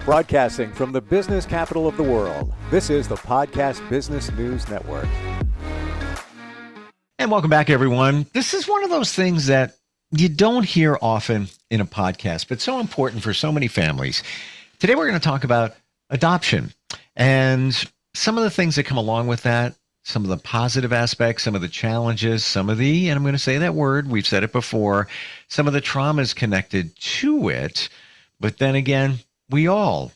Broadcasting from the business capital of the world, this is the Podcast Business News Network. And welcome back, everyone. This is one of those things that you don't hear often in a podcast, but so important for so many families. Today, we're going to talk about adoption and some of the things that come along with that, some of the positive aspects, some of the challenges, some of the, and I'm going to say that word, we've said it before, some of the traumas connected to it. But then again, we all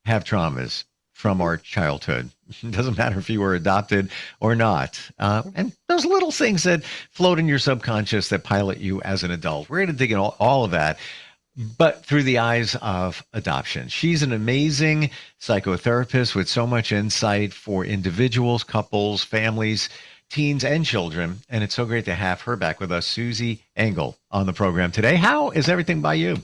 have traumas from our childhood. It doesn't matter if you were adopted or not. And those little things that float in your subconscious that pilot you as an adult. We're going to dig in all of that, but through the eyes of adoption. She's an amazing psychotherapist with so much insight for individuals, couples, families, teens, and children. And it's so great to have her back with us, Susie Engel, on the program today. How is everything by you?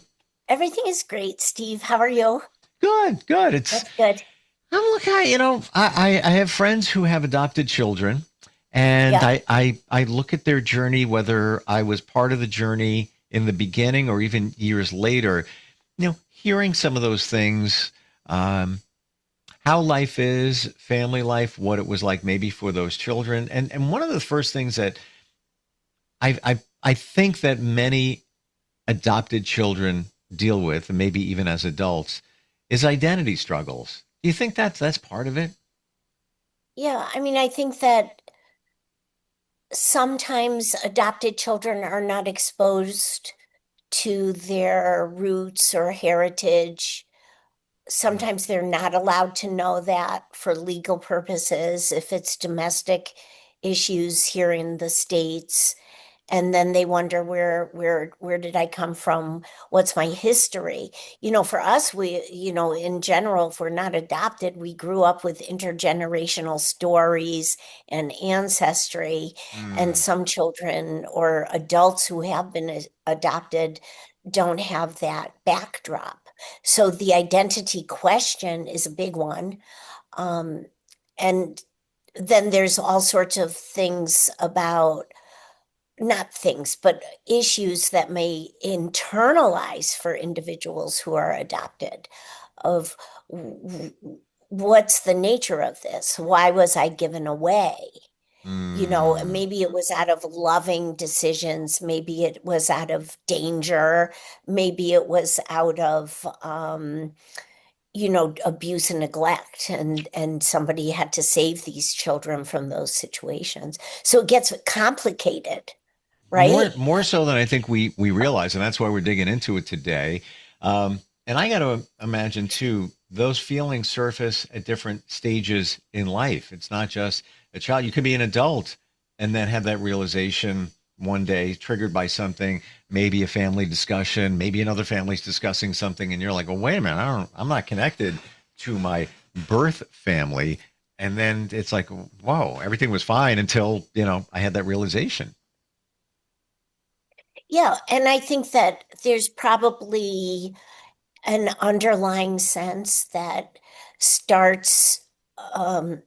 Everything is great, Steve. How are you? Good. That's good. I have friends who have adopted children, and yeah. I look at their journey, whether I was part of the journey in the beginning or even years later, hearing some of those things, how life is, family life, what it was like maybe for those children. And one of the first things that I think that many adopted children deal with, and maybe even as adults, is identity struggles. Do you think that's part of it? Yeah, I think that sometimes adopted children are not exposed to their roots or heritage. Sometimes they're not allowed to know that for legal purposes, if it's domestic issues here in the States. And then they wonder, where did I come from? What's my history? For us, we, in general, if we're not adopted, we grew up with intergenerational stories and ancestry. And some children or adults who have been adopted don't have that backdrop. So the identity question is a big one. And then there's all sorts of things about, not things, but issues that may internalize for individuals who are adopted, of what's the nature of this? Why was I given away? Maybe it was out of loving decisions. Maybe it was out of danger. Maybe it was out of, abuse and neglect, and somebody had to save these children from those situations. So it gets complicated. Right. More so than I think we realize. And that's why we're digging into it today. And I got to imagine, too, those feelings surface at different stages in life. It's not just a child. You could be an adult and then have that realization one day triggered by something, maybe a family discussion, maybe another family's discussing something. And you're like, well, wait a minute, I'm not connected to my birth family. And then it's like, whoa, everything was fine until, I had that realization. Yeah, and I think that there's probably an underlying sense that starts, I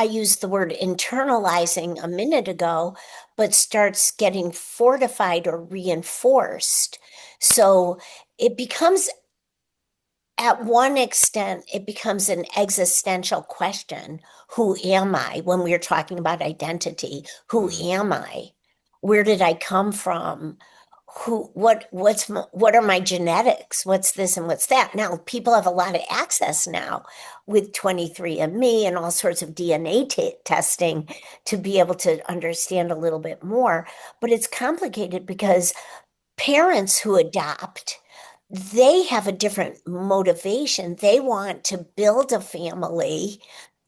used the word internalizing a minute ago, but starts getting fortified or reinforced. So it becomes, at one extent, it becomes an existential question. Who am I? When we're talking about identity, who am I? Where did I come from? What are my genetics? What's this and what's that? Now, people have a lot of access now with 23andMe and all sorts of DNA testing to be able to understand a little bit more. But it's complicated because parents who adopt, they have a different motivation. They want to build a family,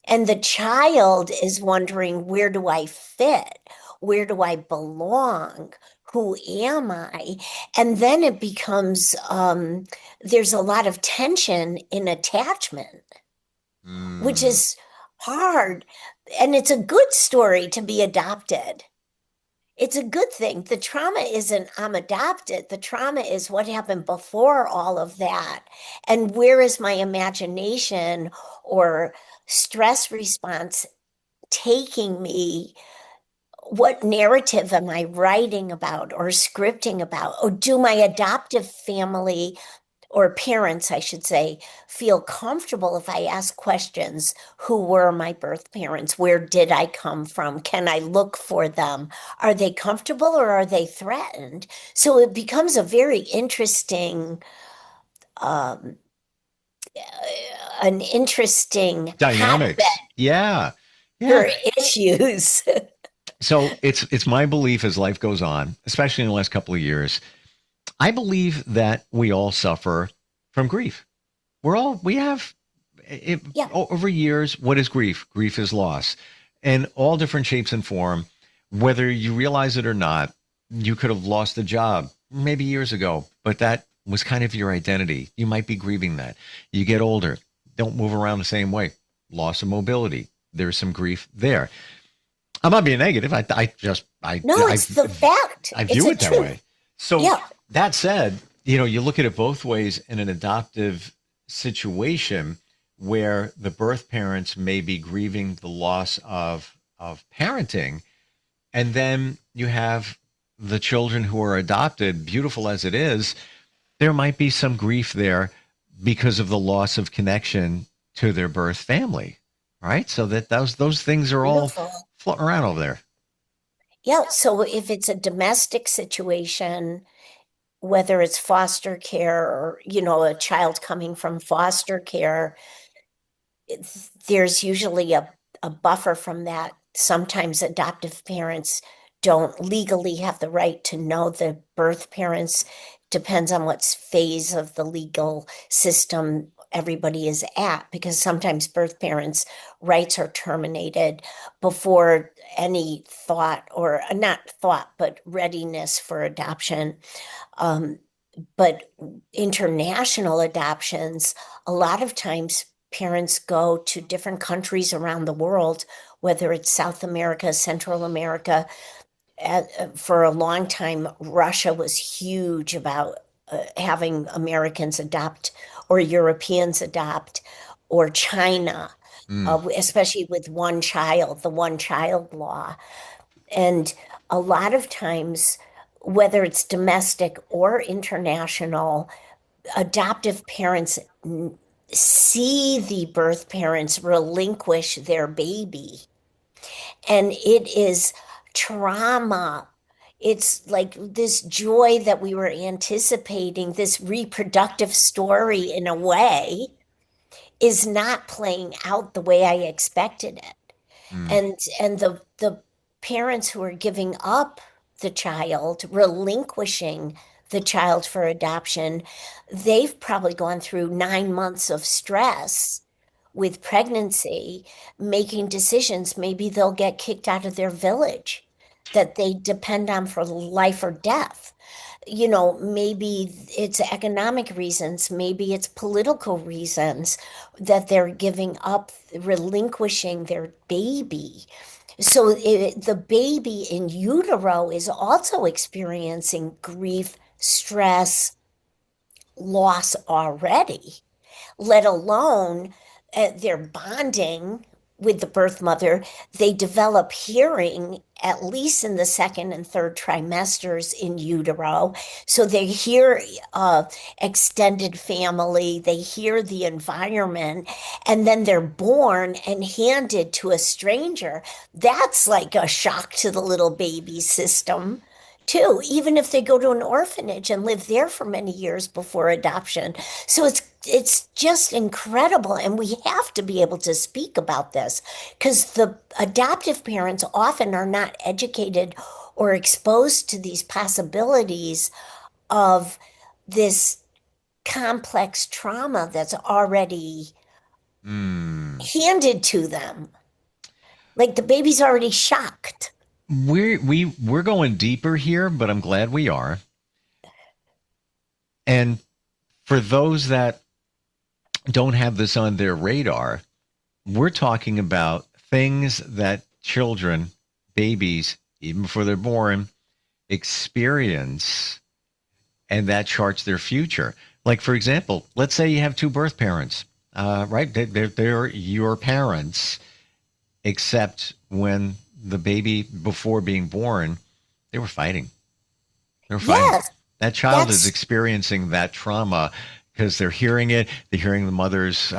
and the child is wondering, where do I fit? Where do I belong? Who am I? And then it becomes, there's a lot of tension in attachment, which is hard. And it's a good story to be adopted. It's a good thing. The trauma isn't I'm adopted. The trauma is what happened before all of that. And where is my imagination or stress response taking me? What narrative am I writing about or scripting about? Or do my adoptive family or parents, I should say, feel comfortable if I ask questions. Who were my birth parents? Where did I come from? Can I look for them? Are they comfortable or are they threatened? So it becomes a very interesting, um, an interesting hotbed Dynamics. Yeah. Yeah. for issues. So it's my belief as life goes on, especially in the last couple of years, I believe that we all suffer from grief. We have it, Yeah. over years. What is grief? Grief is loss, and all different shapes and form. Whether you realize it or not, you could have lost a job maybe years ago, but that was kind of your identity. You might be grieving that. You get older, don't move around the same way. Loss of mobility. There's some grief there. I'm not being negative. No, it's the fact. I It's view a it that truth. way. So Yeah. that said, you look at it both ways in an adoptive situation where the birth parents may be grieving the loss of parenting, and then you have the children who are adopted, beautiful as it is, there might be some grief there because of the loss of connection to their birth family, right? So that those things are all Beautiful. floating around over there. Yeah. So if it's a domestic situation, whether it's foster care or, a child coming from foster care, there's usually a buffer from that. Sometimes adoptive parents don't legally have the right to know the birth parents. Depends on what phase of the legal system everybody is at, because sometimes birth parents' rights are terminated before any thought, or not thought, but readiness for adoption. But international adoptions, a lot of times parents go to different countries around the world, whether it's South America, Central America. For a long time, Russia was huge about having Americans adopt or Europeans adopt, or China, Mm. especially with the one child law. And a lot of times, whether it's domestic or international, adoptive parents see the birth parents relinquish their baby. And it is trauma. It's like this joy that we were anticipating, this reproductive story in a way, is not playing out the way I expected it. Mm. And the parents who are giving up the child, relinquishing the child for adoption, they've probably gone through 9 months of stress with pregnancy, making decisions. Maybe they'll get kicked out of their village that they depend on for life or death. Maybe it's economic reasons, maybe it's political reasons that they're giving up, relinquishing their baby. So the baby in utero is also experiencing grief, stress, loss already, let alone they're bonding with the birth mother. They develop hearing at least in the second and third trimesters in utero. So they hear extended family, they hear the environment, and then they're born and handed to a stranger. That's like a shock to the little baby system too, even if they go to an orphanage and live there for many years before adoption. So it's just incredible. And we have to be able to speak about this, because the adoptive parents often are not educated or exposed to these possibilities of this complex trauma that's already Mm. handed to them. Like the baby's already shocked. We're going deeper here, but I'm glad we are. And for those that don't have this on their radar, we're talking about things that children, babies, even before they're born, experience, and that charts their future. Like, for example, let's say you have two birth parents, right? They're your parents, except when the baby, before being born, they were fighting. They were fighting. Yes, That child is that's experiencing that trauma because they're hearing it. They're hearing the mother's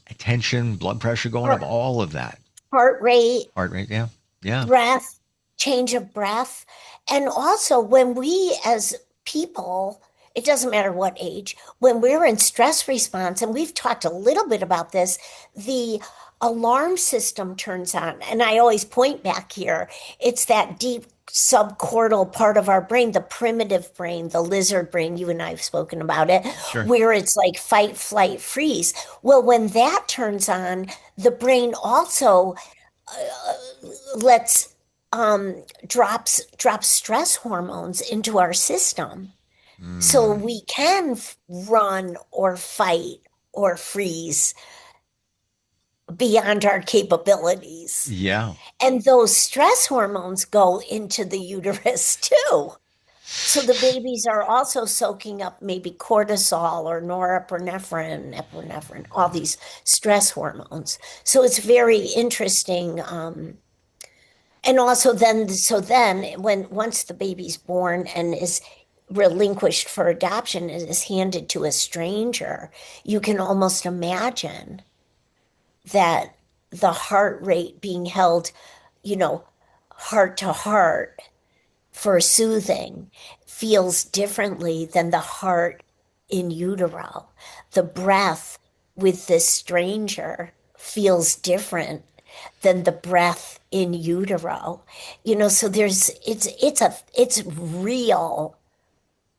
attention, blood pressure going up, Heart, all of that. heart rate, Heart rate. Yeah. Yeah. breath, change of breath. And also, when we as people, it doesn't matter what age, when we're in stress response, and we've talked a little bit about this, the alarm system turns on. And I always point back here, it's that deep subcortical part of our brain, the primitive brain, the lizard brain. You and I have spoken about it, Sure. where it's like fight, flight, freeze. Well, when that turns on, the brain also lets drops stress hormones into our system, so Mm, we can run or fight or freeze beyond our capabilities. yeah. And those stress hormones go into the uterus too. So the babies are also soaking up maybe cortisol or norepinephrine, epinephrine, all these stress hormones. So it's very interesting. And also then, so then when once the baby's born and is relinquished for adoption and is handed to a stranger, you can almost imagine that the heart rate being held, you know, heart to heart for soothing feels differently than the heart in utero. The breath with this stranger feels different than the breath in utero. So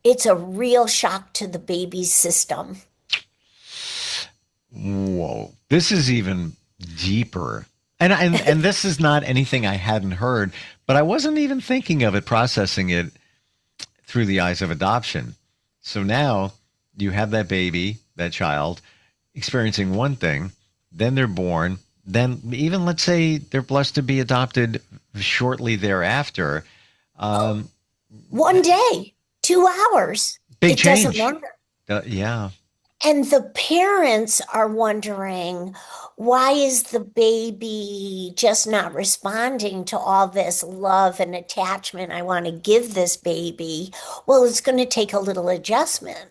it's a real shock to the baby's system. Whoa. This is even deeper. And this is not anything I hadn't heard, but I wasn't even thinking of it, processing it through the eyes of adoption. So now you have that baby, that child, experiencing one thing, then they're born, then even let's say they're blessed to be adopted shortly thereafter. Um, One day, 2 hours, Big it doesn't change. matter. Yeah. And the parents are wondering, why is the baby just not responding to all this love and attachment I want to give this baby? Well, it's going to take a little adjustment.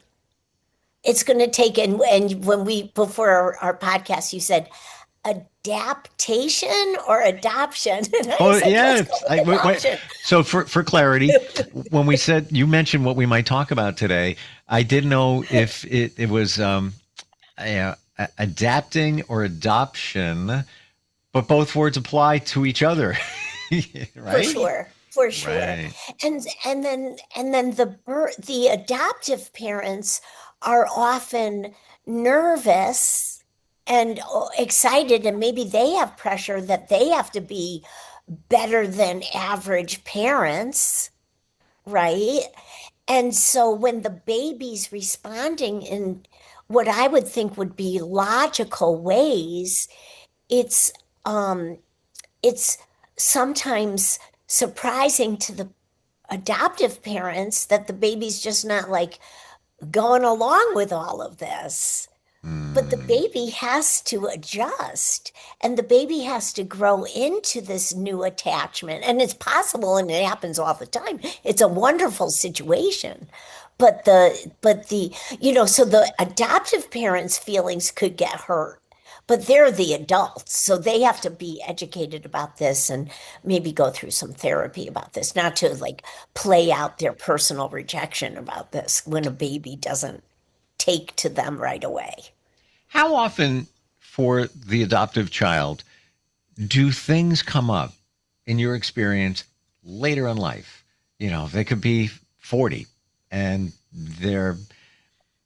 It's going to take, and when before our podcast, you said adaptation or adoption. And I Oh, said, yeah. let's go with Wait. adoption. So for clarity, when we said you mentioned what we might talk about today, I didn't know if it was adapting or adoption, but both words apply to each other, For right? sure, for sure. Right. And then the adoptive parents are often nervous and excited, and maybe they have pressure that they have to be better than average parents, right? And so when the baby's responding in what I would think would be logical ways, it's um it's sometimes surprising to the adoptive parents that the baby's just not like going along with all of this. But the Mm, baby has to adjust and the baby has to grow into this new attachment. And it's possible and it happens all the time. It's a wonderful situation. So the adoptive parents' feelings could get hurt, but they're the adults. So they have to be educated about this and maybe go through some therapy about this, not to like play out their personal rejection about this when a baby doesn't take to them right away. how often for the adoptive child do things come up in your experience later in life? They could be 40 and they're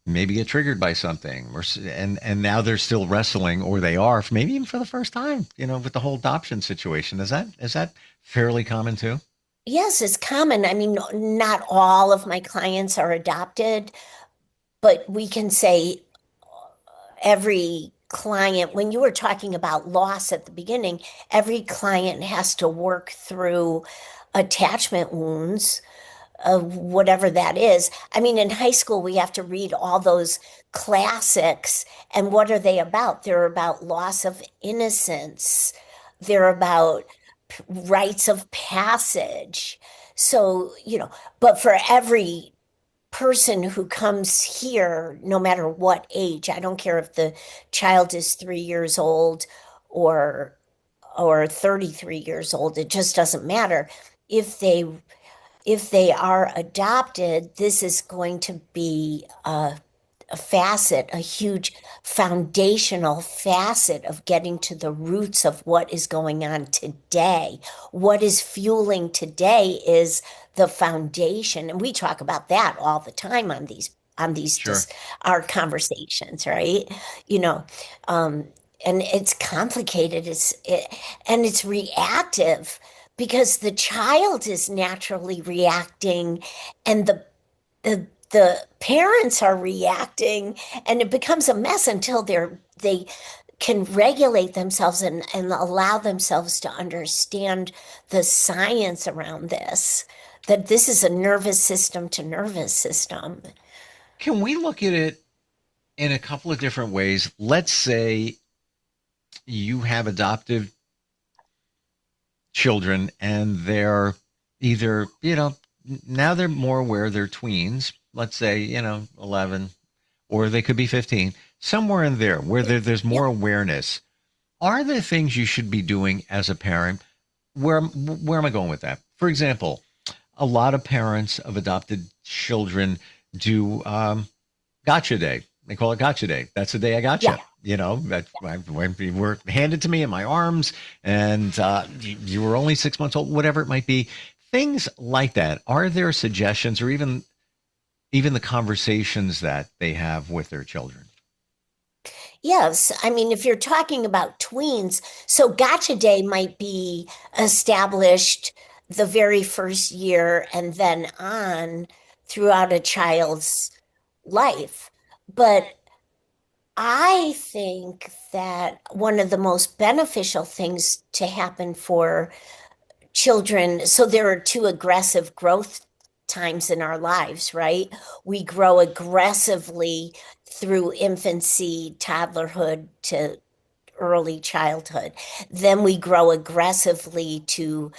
maybe get triggered by something and now they're still wrestling, or they are maybe even for the first time, with the whole adoption situation. Is that fairly common too? Yes, it's common. I mean, not all of my clients are adopted, but we can say every client, when you were talking about loss at the beginning, every client has to work through attachment wounds, whatever that is. I mean, in high school, we have to read all those classics. And what are they about? They're about loss of innocence, they're about rites of passage. So, but for every person who comes here, no matter what age, I don't care if the child is 3 years old or 33 years old, it just doesn't matter. If they are adopted, this is going to be a facet, a huge foundational facet of getting to the roots of what is going on today. What is fueling today is the foundation. And we talk about that all the time on Sure. our conversations, right? You know, um, and it's complicated. And it's reactive because the child is naturally reacting and the parents are reacting, and it becomes a mess until they can regulate themselves and allow themselves to understand the science around this, that this is a nervous system to nervous system. Can we look at it in a couple of different ways? Let's say you have adoptive children and they're either, now they're more aware they're tweens, let's say, 11, or they could be 15, somewhere in there where there's more Yep. awareness. Are there things you should be doing as a parent? Where am I going with that? For example, a lot of parents of adopted children do gotcha day. They call it gotcha day. That's the day I gotcha. Yeah. That when you were handed to me in my arms, and you were only 6 months old, whatever it might be. Things like that. Are there suggestions, or even the conversations that they have with their children? Yes, I mean, if you're talking about tweens, so Gotcha Day might be established the very first year and then on throughout a child's life. But I think that one of the most beneficial things to happen for children, so there are two aggressive growth times in our lives, right? We grow aggressively through infancy, toddlerhood to early childhood. Then we grow aggressively to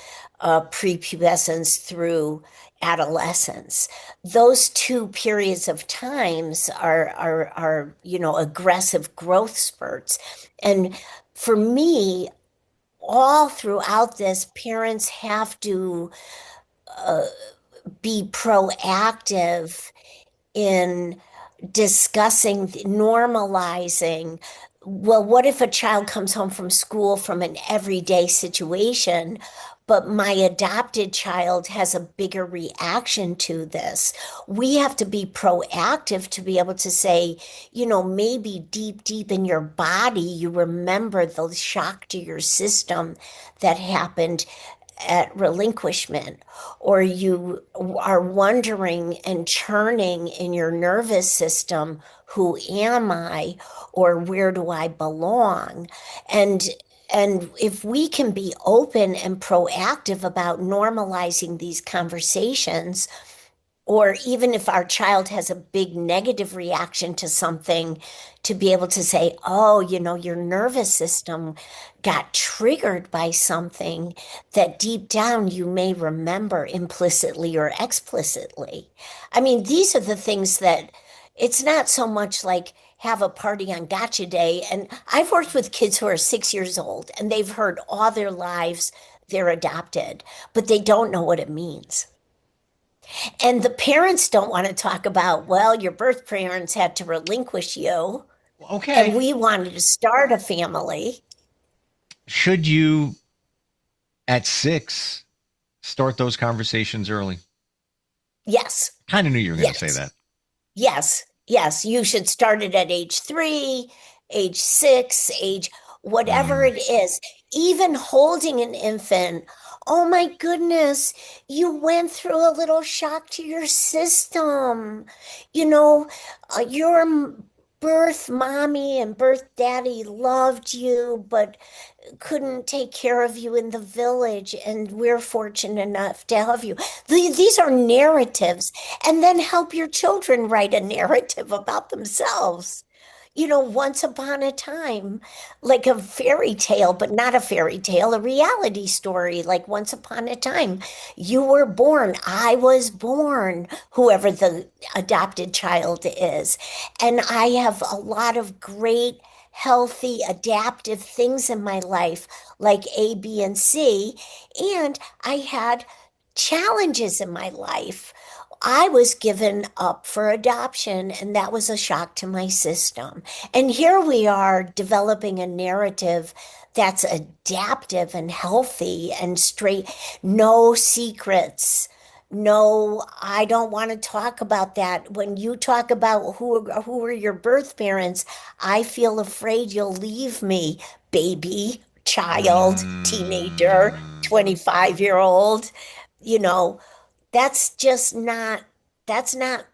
prepubescence through adolescence. Those two periods of times are aggressive growth spurts. And for me, all throughout this, parents have to uh, be proactive in discussing, normalizing. Well, what if a child comes home from school from an everyday situation, but my adopted child has a bigger reaction to this? We have to be proactive to be able to say, maybe deep, deep in your body, you remember the shock to your system that happened at relinquishment, or you are wondering and churning in your nervous system, who am I, or where do I belong? And and if we can be open and proactive about normalizing these conversations, or even if our child has a big negative reaction to something, to be able to say, oh, your nervous system got triggered by something that deep down you may remember implicitly or explicitly. I mean, these are the things that it's not so much like have a party on Gotcha Day. And I've worked with kids who are 6 years old and they've heard all their lives they're adopted, but they don't know what it means. And the parents don't want to talk about, well, your birth parents had to relinquish you, and Okay. we wanted to start a family. Should you, at 6, start those conversations early? Yes, Kind of knew you were going to say yes, that. yes, yes. You should start it at age 3, age 6, age whatever Mm. it is. Even holding an infant. Oh my goodness, you went through a little shock to your system. You know, your birth mommy and birth daddy loved you, but couldn't take care of you in the village, and we're fortunate enough to have you. These are narratives, and then help your children write a narrative about themselves. once upon a time, like a fairy tale, but not a fairy tale, a reality story. Like once upon a time, you were born, I was born, whoever the adopted child is. And I have a lot of great, healthy, adaptive things in my life, like A, B, and C. And I had challenges in my life. I was given up for adoption, and that was a shock to my system. And here we are developing a narrative that's adaptive and healthy and straight, no secrets. No, I don't want to talk about that. When you talk about who are your birth parents, I feel afraid you'll leave me, baby, child, teenager, Mm. 25-year-old. You know, that's just not that's not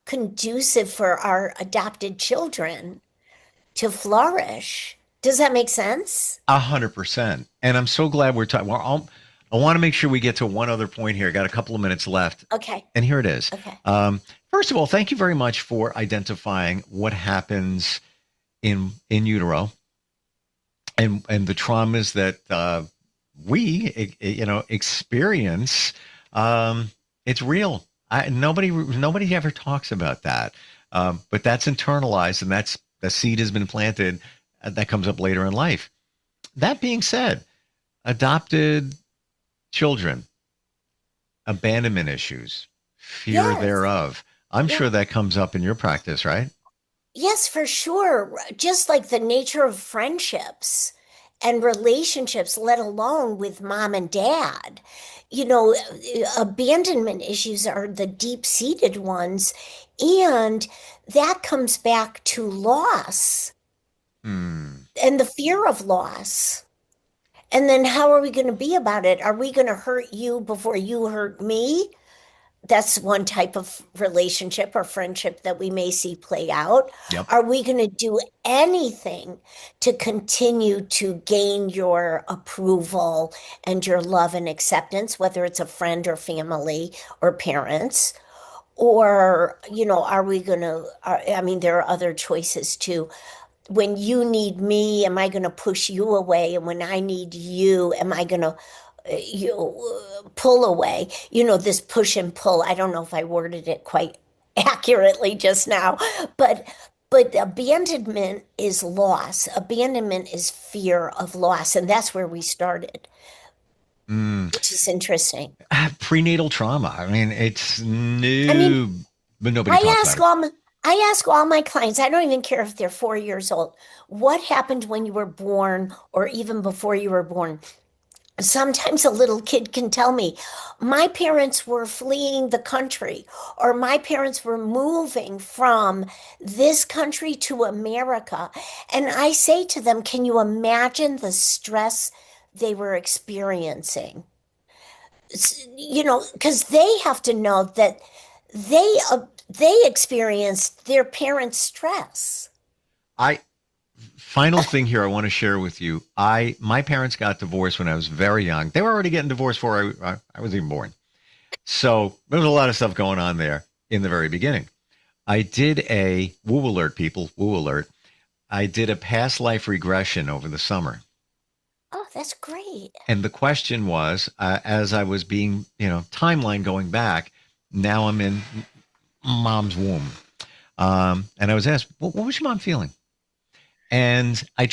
conducive for our adopted children to flourish. Does that make sense? 100%. And I'm so glad we're talking. I want to make sure we get to one other point here. Got a couple of minutes left. Okay. And here it is. Okay. First of all, thank you very much for identifying what happens in utero and the traumas that we experience. It's real. Nobody ever talks about that, but that's internalized, and that's the seed has been planted. That comes up later in life. That being said, adopted children, abandonment issues, fear Yes. thereof. I'm Yeah. sure that comes up in your practice, right? Yes, for sure. Just like the nature of friendships and relationships, let alone with mom and dad. Abandonment issues are the deep-seated ones, and that comes back to loss Hmm. and the fear of loss. And then how are we going to be about it? Are we going to hurt you before you hurt me? That's one type of relationship or friendship that we may see play out. Yep. Are we going to do anything to continue to gain your approval and your love and acceptance, whether it's a friend or family or parents? Or, are we going to, I mean, there are other choices too. When you need me, am I going to push you away? And when I need you, am I going to pull away? This push and pull. I don't know if I worded it quite accurately just now, but abandonment is loss. Abandonment is fear of loss, and that's where we started, Mm. which is interesting. Prenatal trauma. I mean, it's new, I mean, but nobody I talks ask about it. all my, I ask all my clients, I don't even care if they're 4 years old, what happened when you were born or even before you were born? Sometimes a little kid can tell me, my parents were fleeing the country, or my parents were moving from this country to America. And I say to them, can you imagine the stress they were experiencing? Because they have to know that they experienced their parents' stress. I Final thing here I want to share with you. My parents got divorced when I was very young. They were already getting divorced before I was even born. So there was a lot of stuff going on there in the very beginning. I did a woo alert, people, woo alert. I did a past life regression over the summer. Oh, that's great. And the question was, as I was being, timeline going back, now I'm in mom's womb. And I was asked, what was your mom feeling? And I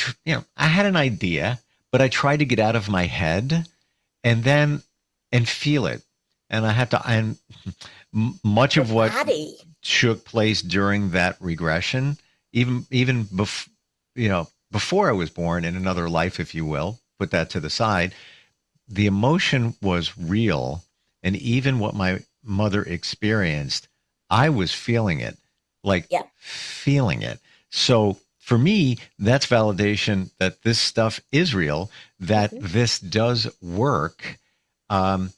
had an idea, but I tried to get out of my head and feel it. And I had to, and much of what Body. took place during that regression, even before I was born in another life, if you will, put that to the side, the emotion was real. And even what my mother experienced, I was feeling it, feeling it. So for me, that's validation that this stuff is real, that this does work. And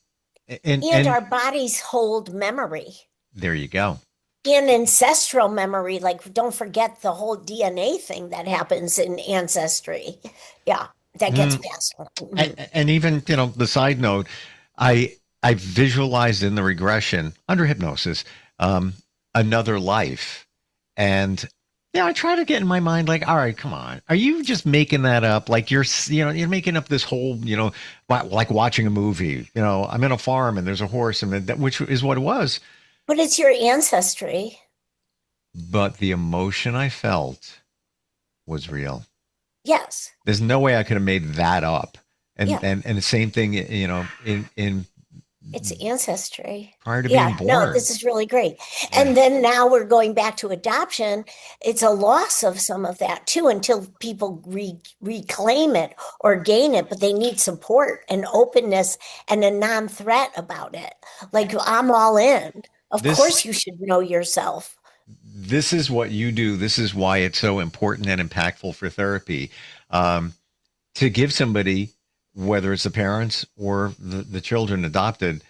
our bodies hold memory. There you go. And ancestral memory, don't forget the whole DNA thing that happens in ancestry. Yeah, that gets passed on. And even, the side note, I visualized in the regression under hypnosis, another life. And I try to get in my mind like, all right, come on. Are you just making that up? Like you're making up this whole, like watching a movie. I'm in a farm and there's a horse and which is what it was. But it's your ancestry. But the emotion I felt was real. Yes. There's no way I could have made that up. And Yeah. and the same thing, in It's ancestry. prior to being born. No, this is really great. Yeah. And then now we're going back to adoption. It's a loss of some of that too until people reclaim it or gain it, but they need support and openness and a non-threat about it. Like, I'm all in. Of course you should know yourself. This is what you do. This is why it's so important and impactful for therapy. To give somebody, whether it's the parents or the children adopted,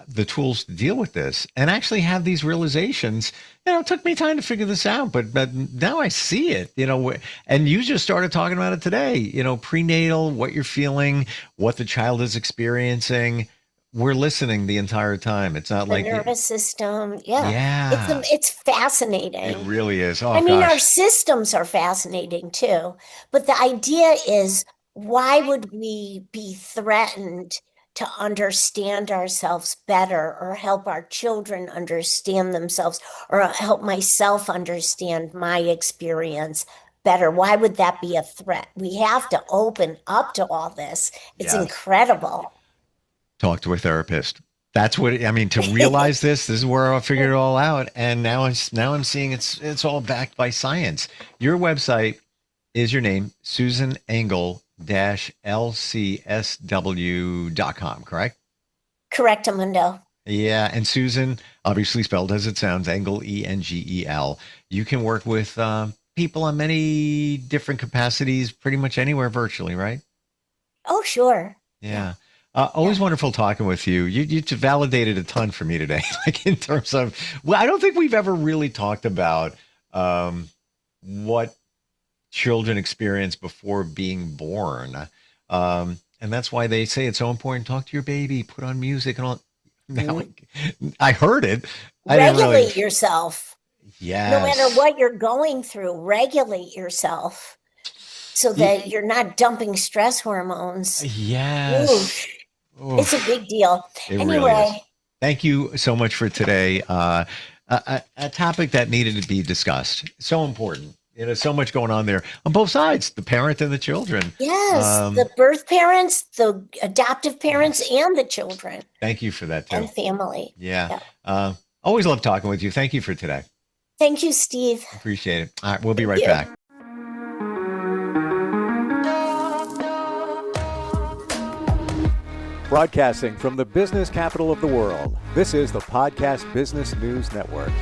the tools to deal with this and actually have these realizations. It took me time to figure this out, but now I see it, and you just started talking about it today, prenatal, what you're feeling, what the child is experiencing. We're listening the entire time. It's not The like nervous system. Yeah. Yeah. It's fascinating. It really is. Oh, I mean, gosh. our systems are fascinating too. But the idea is, why would we be threatened to understand ourselves better or help our children understand themselves or help myself understand my experience better? Why would that be a threat? We have to open up to all this. It's Yeah. incredible. Talk to a therapist. That's what to realize this is where I figured it all out. And now I'm seeing it's all backed by science. Your website is your name, Susan Engel LCSW.com, correct? Correct, Amundo. Yeah. And Susan, obviously spelled as it sounds, Engel, Engel. You can work with people on many different capacities, pretty much anywhere virtually, right? Oh, sure. Yeah. Always wonderful talking with you. You validated a ton for me today, like in terms of, I don't think we've ever really talked about what children experience before being born. And that's why they say it's so important. Talk to your baby, put on music and all. Now, I heard it. I didn't Regulate really. yourself. Yes. No matter what you're going through, regulate yourself so that you're not dumping stress hormones. Yes. Ooh, it's a big deal. It Anyway, really is. Thank you so much for today. A topic that needed to be discussed. So important. So much going on there on both sides, the parent and the children. yes, the birth parents, the adoptive parents, and the children Thank you for that too. and family. Yeah. Always love talking with you. Thank you for today. Thank you, Steve. Appreciate it. All right. We'll be right you. back. Broadcasting from the business capital of the world, this is the Podcast Business News Network.